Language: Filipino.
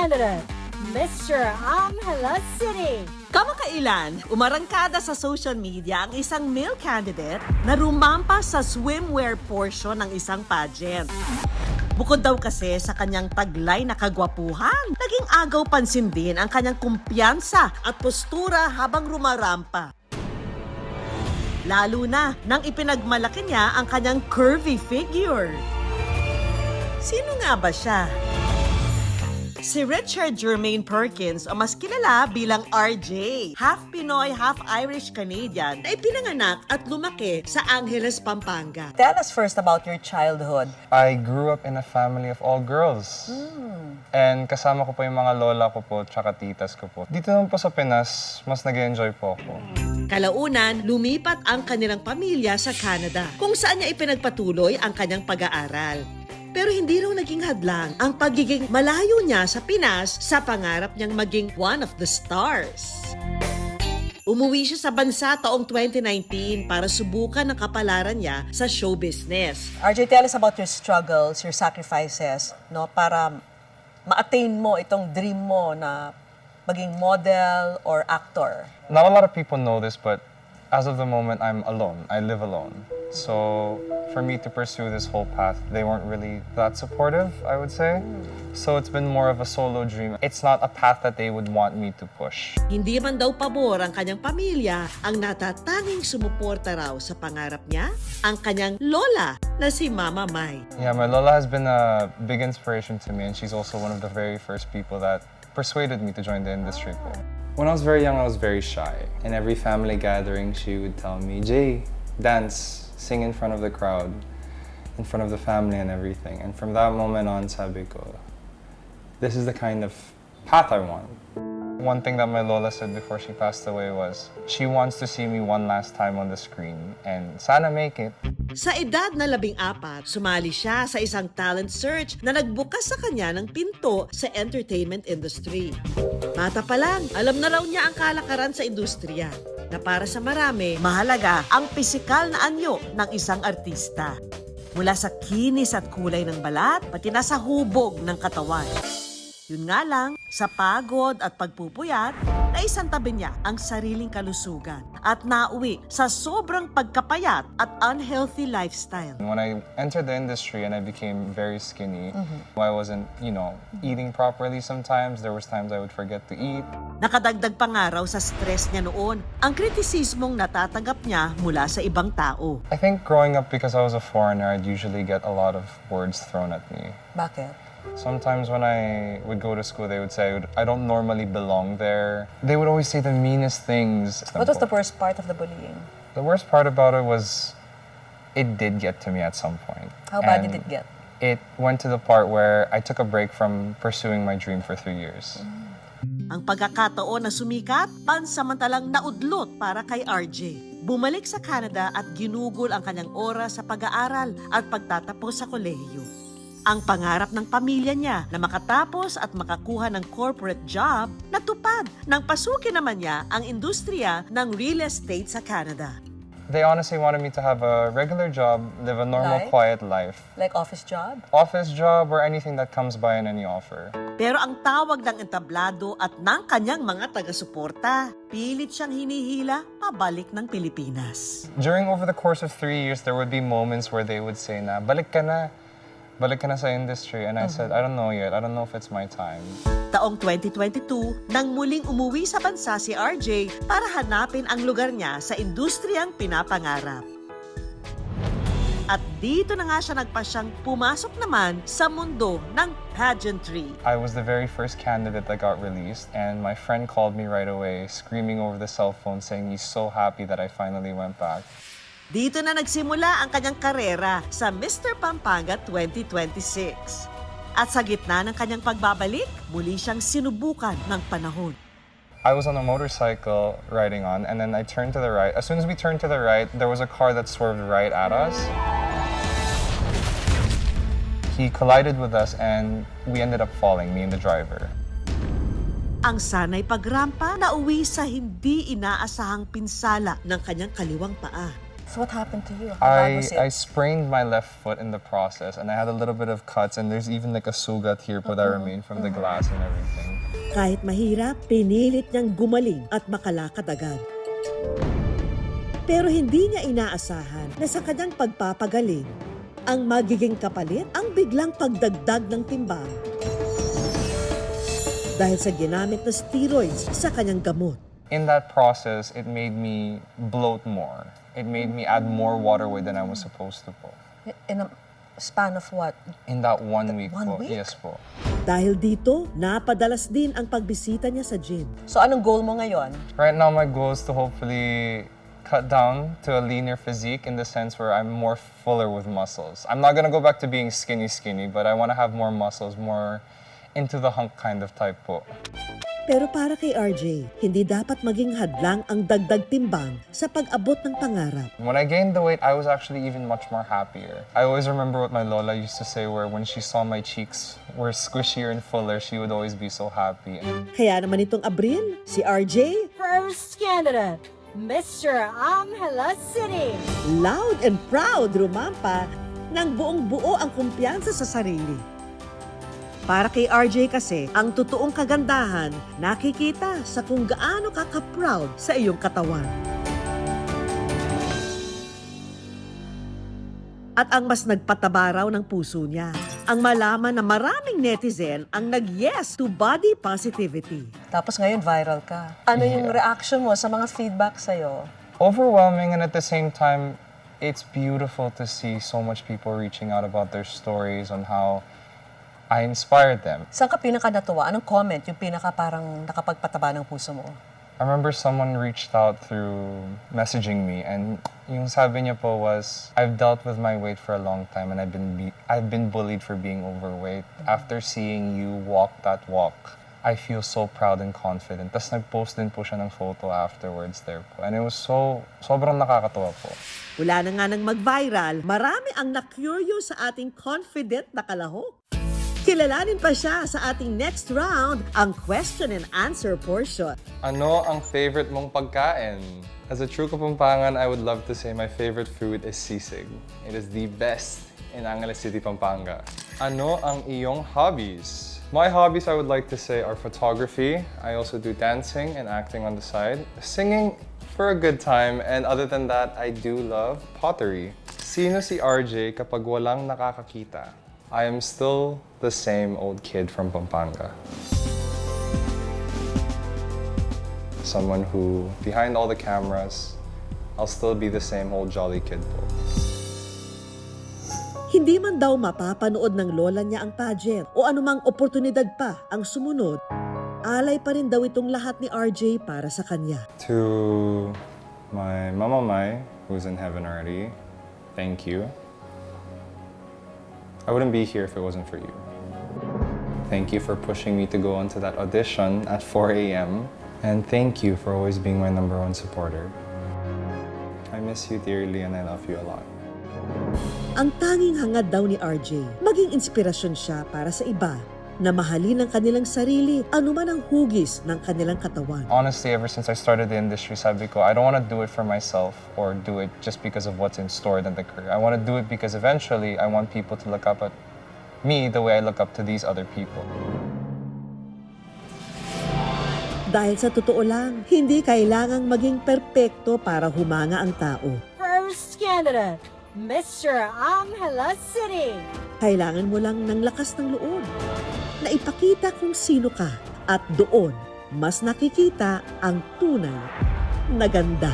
candidate, Mr. Angela City. Kamakailan, umarangkada sa social media ang isang male candidate na rumampa sa swimwear portion ng isang pageant. Bukod daw kasi sa kanyang taglay na kagwapuhan, naging agaw pansin din ang kanyang kumpiyansa at postura habang rumarampa. Lalo na nang ipinagmalaki niya ang kanyang curvy figure. Sino nga ba siya? Si Richard Jermaine Perkins o mas kilala bilang RJ, half Pinoy, half Irish Canadian na ipinanganak at lumaki sa Angeles, Pampanga. Tell us first about your childhood. I grew up in a family of all girls. And kasama ko po yung mga lola ko po, tsaka titas ko po. Dito naman po sa Pinas, mas nag-enjoy po ako. Kalaunan, lumipat ang kanilang pamilya sa Canada, kung saan niya ipinagpatuloy ang kanyang pag-aaral. Pero hindi raw naging hadlang ang pagiging malayo niya sa Pinas sa pangarap niyang maging one of the stars. Umuwi siya sa bansa taong 2019 para subukan ang kapalaran niya sa show business. RJ, tell us about your struggles, your sacrifices, no, para ma-attain mo itong dream mo na maging model or actor. Not a lot of people know this, but as of the moment, I'm alone. I live alone. So for me to pursue this whole path, they weren't really that supportive, I would say. So it's been more of a solo dream. It's not a path that they would want me to push. Hindi man daw pabor ang kanyang pamilya, ang natatanging sumuporta raw sa pangarap niya, ang kanyang lola na si Mama Mai. Yeah, my Lola has been a big inspiration to me, and she's also one of the very first people that persuaded me to join the industry. When I was very young, I was very shy. In every family gathering, she would tell me, Jay, dance, sing in front of the crowd, in front of the family and everything. And from that moment on, sabi ko, this is the kind of path I want. One thing that my Lola said before she passed away was, she wants to see me one last time on the screen, and sana make it. Sa edad na 14, sumali siya sa isang talent search na nagbukas sa kanya ng pinto sa entertainment industry. Bata pa lang, alam na raw niya ang kalakaran sa industriya, na para sa marami, mahalaga ang pisikal na anyo ng isang artista. Mula sa kinis at kulay ng balat, pati na sa hubog ng katawan. Yun nga lang, sa pagod at pagpupuyat, naisantabi niya ang sariling kalusugan at nauwi sa sobrang pagkapayat at unhealthy lifestyle. When I entered the industry and I became very skinny, I wasn't, eating properly sometimes. There was times I would forget to eat. Nakadagdag pa nga raw sa stress niya noon ang kritisismong natatanggap niya mula sa ibang tao. I think growing up, because I was a foreigner, I'd usually get a lot of words thrown at me. Bakit? Sometimes when I would go to school, they would say, I don't normally belong there. They would always say the meanest things. What was the worst part of the bullying? The worst part about it was, it did get to me at some point. How bad And did it get? It went to the part where I took a break from pursuing my dream for 3 years. Ang pagkakataon na sumikat, pansamantalang naudlot para kay RJ. Bumalik sa Canada at ginugol ang kanyang oras sa pag-aaral at pagtatapos sa kolehiyo. Ang pangarap ng pamilya niya na makatapos at makakuha ng corporate job, natupad nang pasukin naman niya ang industriya ng real estate sa Canada. They honestly wanted me to have a regular job, live a normal, Like? quiet life. Like office job? Office job or anything that comes by in any offer. Pero ang tawag ng entablado at ng kanyang mga taga-suporta, pilit siyang hinihila pabalik ng Pilipinas. During over the course of 3 years, there would be moments where they would say na, balik ka na sa industry. And I said, I don't know yet. I don't know if it's my time. Taong 2022, nang muling umuwi sa bansa si RJ para hanapin ang lugar niya sa industriyang pinapangarap. At dito na nga siya nagpasyang pumasok naman sa mundo ng pageantry. I was the very first candidate that got released, and my friend called me right away, screaming over the cell phone, saying he's so happy that I finally went back. Dito na nagsimula ang kanyang karera sa Mr. Pampanga 2026. At sa gitna ng kanyang pagbabalik, muli siyang sinubukan ng panahon. I was on a motorcycle riding on, and then I turned to the right. As soon as we turned to the right, there was a car that swerved right at us. He collided with us, and we ended up falling, me and the driver. Ang sanay pagrampa na uwi sa hindi inaasahang pinsala ng kanyang kaliwang paa. So what happened to you? How bad was it? I sprained my left foot in the process, and I had a little bit of cuts, and there's even like a sugat here that remained from the glass and everything. Kahit mahirap, pinilit niyang gumaling at makalakad agad. Pero hindi niya inaasahan na sa kanyang pagpapagaling, ang magiging kapalit ang biglang pagdagdag ng timbang. Dahil sa ginamit na steroids sa kanyang gamot. In that process, it made me bloat more. It made me add more water weight than I was supposed to po. In a span of what? In that 1 week 1 po. week? Yes po. Dahil dito, napadalas din ang pagbisita niya sa gym. So anong goal mo ngayon? Right now, my goal is to hopefully cut down to a leaner physique in the sense where I'm more fuller with muscles. I'm not gonna go back to being skinny, but I want to have more muscles, more into the hunk kind of type po. Pero para kay RJ, hindi dapat maging hadlang ang dagdag timbang sa pag-abot ng pangarap. When I gained the weight, I was actually even much more happier. I always remember what my Lola used to say, where when she saw my cheeks were squishier and fuller, she would always be so happy. Kaya naman itong Abril, si RJ, First candidate, Mr. Angela City. loud and proud rumampa ng buong-buo ang kumpiyansa sa sarili. Para kay RJ kasi, ang totoong kagandahan nakikita sa kung gaano ka ka-proud sa iyong katawan. At ang mas nagpataba raw ng puso niya, ang malaman na maraming netizen ang nag-yes to body positivity. Tapos ngayon viral ka. Ano yung reaction mo sa mga feedback sa'yo? Overwhelming, and at the same time, it's beautiful to see so much people reaching out about their stories on how I inspired them. Saan ka pinaka-natuwa? Anong comment yung pinaka parang nakapagpataba ng puso mo? I remember someone reached out through messaging me, and yung sabi niya po was, I've dealt with my weight for a long time, and I've been bullied for being overweight. After seeing you walk that walk, I feel so proud and confident. Tapos nag-post din po siya ng photo afterwards there po. And it was sobrang nakakatuwa po. Wala na nga nang mag-viral, marami ang na-curious sa ating confident na kalahok. Kilalanin pa siya sa ating next round, ang question and answer portion. Ano ang favorite mong pagkain? As a true Kapampangan, I would love to say my favorite food is sisig. It is the best in Angeles City, Pampanga. Ano ang iyong hobbies? My hobbies, I would like to say, are photography. I also do dancing and acting on the side. Singing for a good time, and other than that, I do love pottery. Sino si RJ kapag walang nakakakita? I am still the same old kid from Pampanga. Someone who, behind all the cameras, I'll still be the same old jolly kid po. Hindi man daw mapapanood ng lola niya ang pageant o anumang oportunidad pa ang sumunod, alay pa rin daw itong lahat ni RJ para sa kanya. To my Mama Mai, who's in heaven already, thank you. I wouldn't be here if it wasn't for you. Thank you for pushing me to go onto that audition at 4 a.m. And thank you for always being my #1 supporter. I miss you dearly and I love you a lot. Ang tanging hangad daw ni RJ, maging inspirasyon siya para sa iba na mahalin ang kanilang sarili, anuman ang hugis ng kanilang katawan. Honestly, ever since I started the industry, sabi ko, I don't want to do it for myself or do it just because of what's in store in the career. I want to do it because eventually I want people to look up at me the way I look up to these other people. Dahil sa totoo lang, hindi kailangang maging perpekto para humanga ang tao. First candidate, Mr. Angela City. Kailangan mo lang ng lakas ng loob na ipakita kung sino ka at doon mas nakikita ang tunay na ganda.